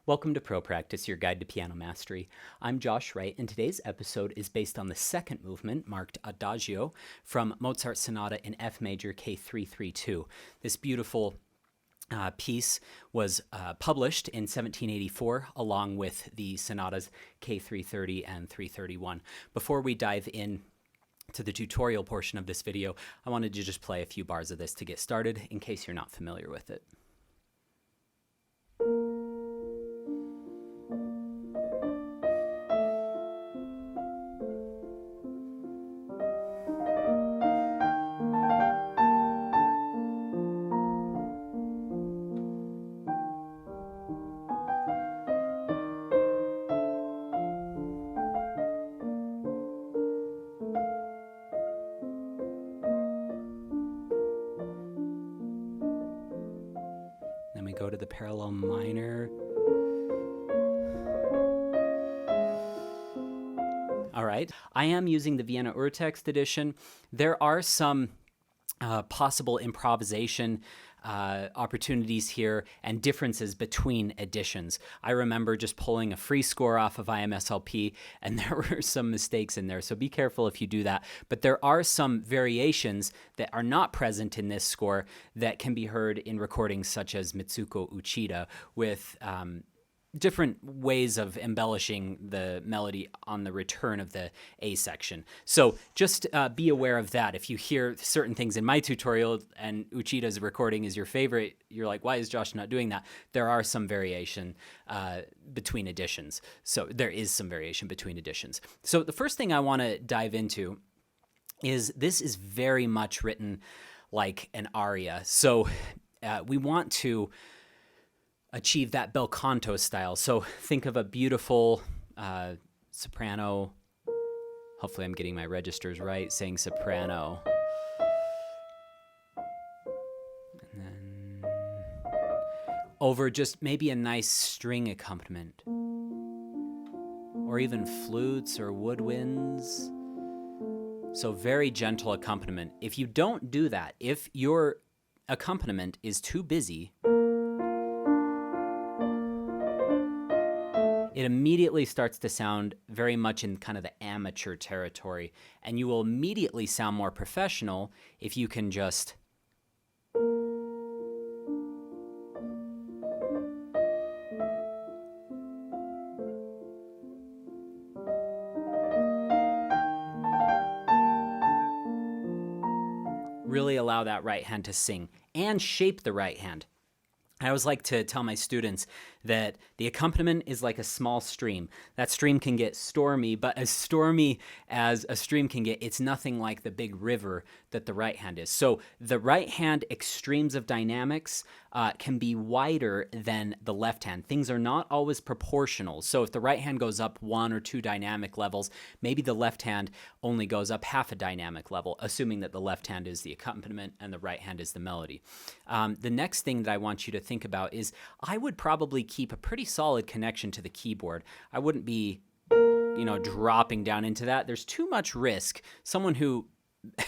Welcome to Pro Practice, your guide to piano mastery. I'm Josh Wright, and today's episode is based on the second movement, marked Adagio, from Mozart Sonata in F major K332. This beautiful piece was published in 1784 along with the sonatas K330 and 331. Before we dive in to the tutorial portion of this video, I wanted to just play a few bars of this to get started in case you're not familiar with it. Then we go to the parallel minor. All right, I am using the Vienna Urtext edition. There are some possible improvisation opportunities here and differences between editions. I remember just pulling a free score off of IMSLP, and there were some mistakes in there, so be careful if you do that. But there are some variations that are not present in this score that can be heard in recordings such as Mitsuko Uchida with different ways of embellishing the melody on the return of the A section. So just be aware of that. If you hear certain things in my tutorial and Uchida's recording is your favorite, you're like, why is Josh not doing that? There are some variation between editions. So there is some variation between editions. So the first thing I want to dive into is this is very much written like an aria. So we want to achieve that bel canto style. So think of a beautiful soprano. Hopefully I'm getting my registers right, saying soprano. And then over just maybe a nice string accompaniment. Or even flutes or woodwinds. So very gentle accompaniment. If you don't do that, if your accompaniment is too busy, it immediately starts to sound very much in kind of the amateur territory, and you will immediately sound more professional if you can just really allow that right hand to sing and shape the right hand. I always like to tell my students that the accompaniment is like a small stream. That stream can get stormy, but as stormy as a stream can get, it's nothing like the big river that the right hand is. So the right hand extremes of dynamics can be wider than the left hand. Things are not always proportional. So if the right hand goes up 1 or 2 dynamic levels, maybe the left hand only goes up half a dynamic level, assuming that the left hand is the accompaniment and the right hand is the melody. The next thing that I want you to think about is I would probably keep a pretty solid connection to the keyboard. I wouldn't be, dropping down into that. There's too much risk. Someone who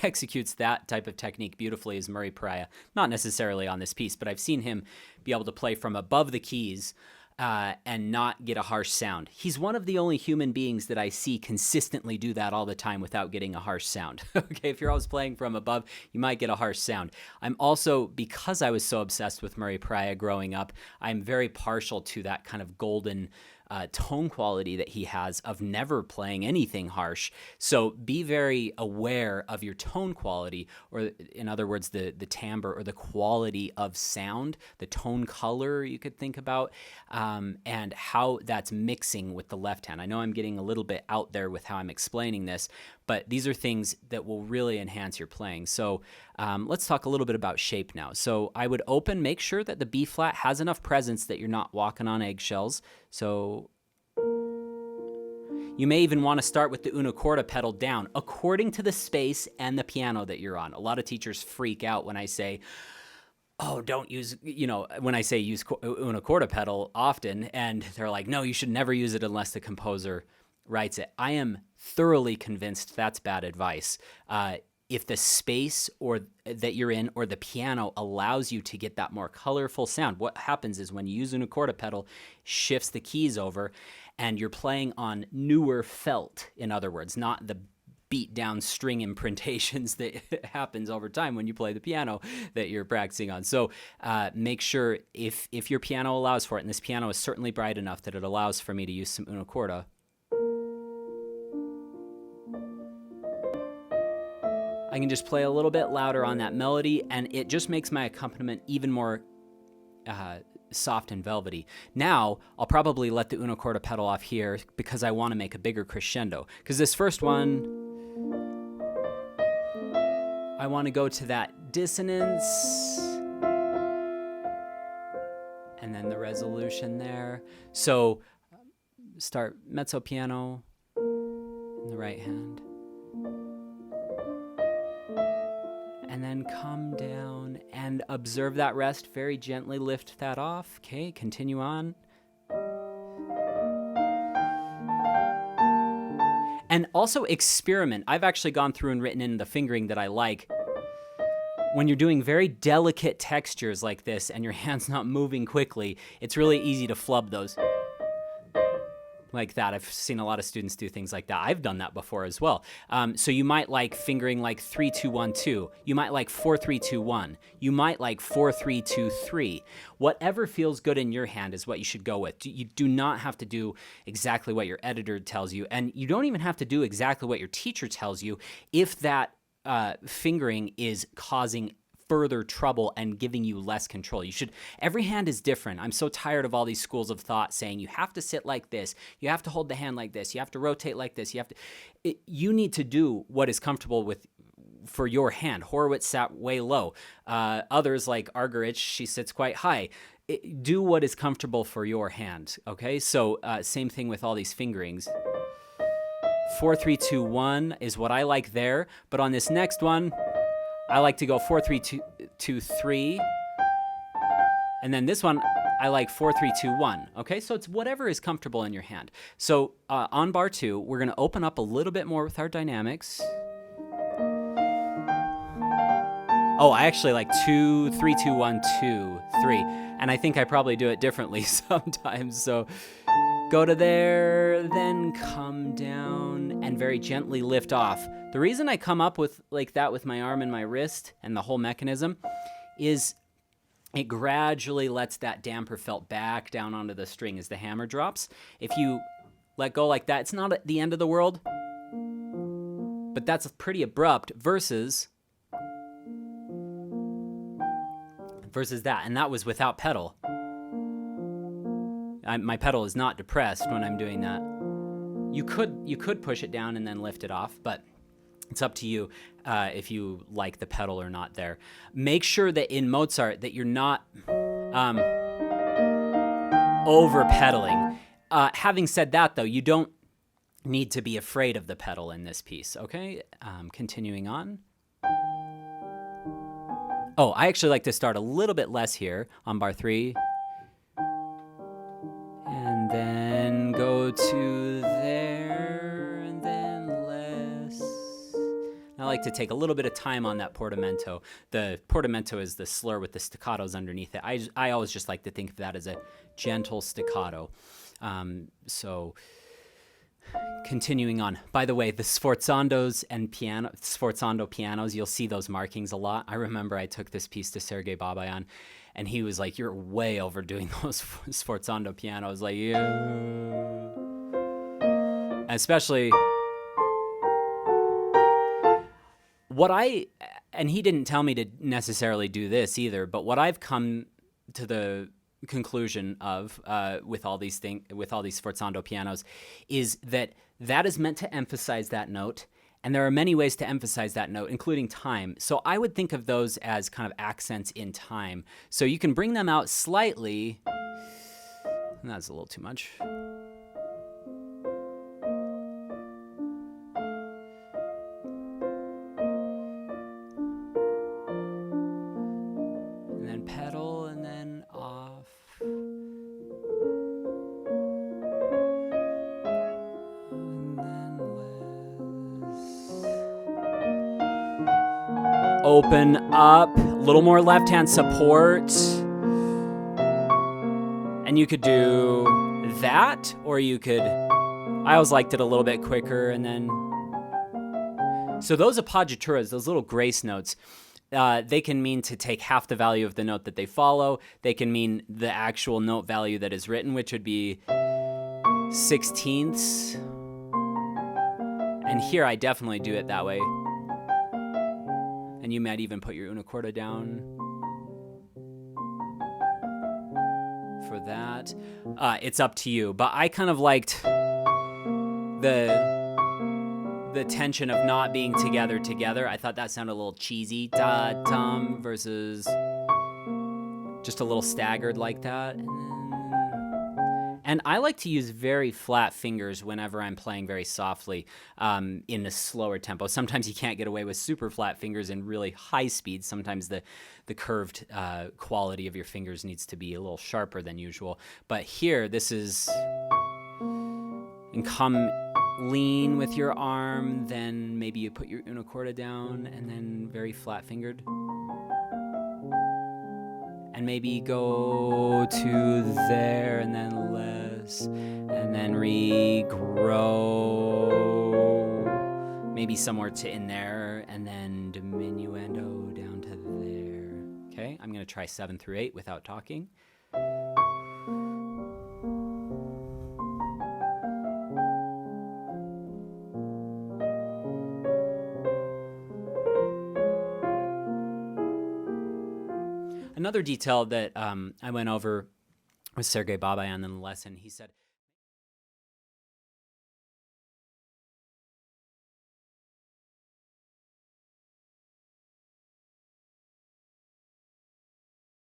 executes that type of technique beautifully is Murray Pariah. Not necessarily on this piece, but I've seen him be able to play from above the keys and not get a harsh sound. He's one of the only human beings that I see consistently do that all the time without getting a harsh sound. Okay, if you're always playing from above, you might get a harsh sound. I'm also, because I was so obsessed with Murray Pariah growing up, I'm very partial to that kind of golden tone quality that he has of never playing anything harsh. So be very aware of your tone quality, or in other words, the timbre or the quality of sound, the tone color you could think about, and how that's mixing with the left hand. I know I'm getting a little bit out there with how I'm explaining this, but these are things that will really enhance your playing. So let's talk a little bit about shape now. So I would open, make sure that the B flat has enough presence that you're not walking on eggshells. So you may even want to start with the una corda pedal down according to the space and the piano that you're on. A lot of teachers freak out when I say, oh, don't use, when I say use una corda pedal often, and they're like, no, you should never use it unless the composer writes it. I am thoroughly convinced that's bad advice. if the space or that you're in or the piano allows you to get that more colorful sound, what happens is when you use an accorda pedal, shifts the keys over, and you're playing on newer felt, in other words, not the beat down string imprintations that happens over time when you play the piano that you're practicing on. So make sure if your piano allows for it, and this piano is certainly bright enough that it allows for me to use some una corda. I can just play a little bit louder on that melody, and it just makes my accompaniment even more soft and velvety. Now, I'll probably let the una corda pedal off here because I want to make a bigger crescendo. Because this first one, I want to go to that dissonance, and then the resolution there. So start mezzo piano in the right hand. And then come down and observe that rest. Very gently lift that off. Okay, continue on. And also experiment. I've actually gone through and written in the fingering that I like. When you're doing very delicate textures like this and your hand's not moving quickly, it's really easy to flub those. Like that. I've seen a lot of students do things like that. I've done that before as well. So you might like fingering like 3-2-1-2. You might like 4-3-2-1. You might like 4-3-2-3. Whatever feels good in your hand is what you should go with. You do not have to do exactly what your editor tells you, and you don't even have to do exactly what your teacher tells you if that fingering is causing further trouble and giving you less control. Every hand is different. I'm so tired of all these schools of thought saying you have to sit like this, you have to hold the hand like this, you have to rotate like this, you need to do what is comfortable for your hand. Horowitz sat way low. Others like Argerich, she sits quite high. Do what is comfortable for your hand, okay? So same thing with all these fingerings. 4-3-2-1 is what I like there, but on this next one, I like to go 4-3-2-3, and then this one I like 4-3-2-1. Okay, so it's whatever is comfortable in your hand. So on bar 2, we're going to open up a little bit more with our dynamics. Oh, I actually like 2-3-2-1-2-3, and I think I probably do it differently sometimes. So go to there, then come down and very gently lift off. The reason I come up with like that with my arm and my wrist and the whole mechanism is it gradually lets that damper felt back down onto the string as the hammer drops. If you let go like that, it's not at the end of the world, but that's pretty abrupt versus that, and that was without pedal. My pedal is not depressed when I'm doing that. You could push it down and then lift it off, but it's up to you if you like the pedal or not there. Make sure that in Mozart that you're not over pedaling. Having said that, though, you don't need to be afraid of the pedal in this piece, okay? Continuing on. Oh, I actually like to start a little bit less here on bar 3. And then go to there, and then less. I like to take a little bit of time on that portamento. The portamento is the slur with the staccatos underneath it. I always just like to think of that as a gentle staccato. So continuing on. By the way, the sforzandos and sforzando pianos, you'll see those markings a lot. I remember I took this piece to Sergei Babayan, and he was like, "You're way overdoing those sforzando pianos." Like, yeah. Especially and he didn't tell me to necessarily do this either, but what I've come to the conclusion of with all these sforzando pianos is that is meant to emphasize that note. And there are many ways to emphasize that note, including time. So I would think of those as kind of accents in time. So you can bring them out slightly. And that's a little too much. And then pedal, and then off. And then less. open up, a little more left hand support. And you could do that, or you could, I always liked it a little bit quicker, and then, so those appoggiaturas, those little grace notes, they can mean to take half the value of the note that they follow. They can mean the actual note value that is written, which would be 16ths. And here I definitely do it that way. And you might even put your una corda down for that. It's up to you, but I kind of liked the tension of not being together. I thought that sounded a little cheesy, da-dum, versus just a little staggered like that. And I like to use very flat fingers whenever I'm playing very softly in a slower tempo. Sometimes you can't get away with super flat fingers in really high speed. Sometimes the curved quality of your fingers needs to be a little sharper than usual. But here, this is, and come lean with your arm, then maybe you put your una corda down, and then very flat fingered. And maybe go to there, and then less, and then regrow, maybe somewhere to in there, and then diminuendo down to there. Okay, I'm going to try 7 through 8 without talking. Another detail that I went over with Sergei Babayan in the lesson, he said,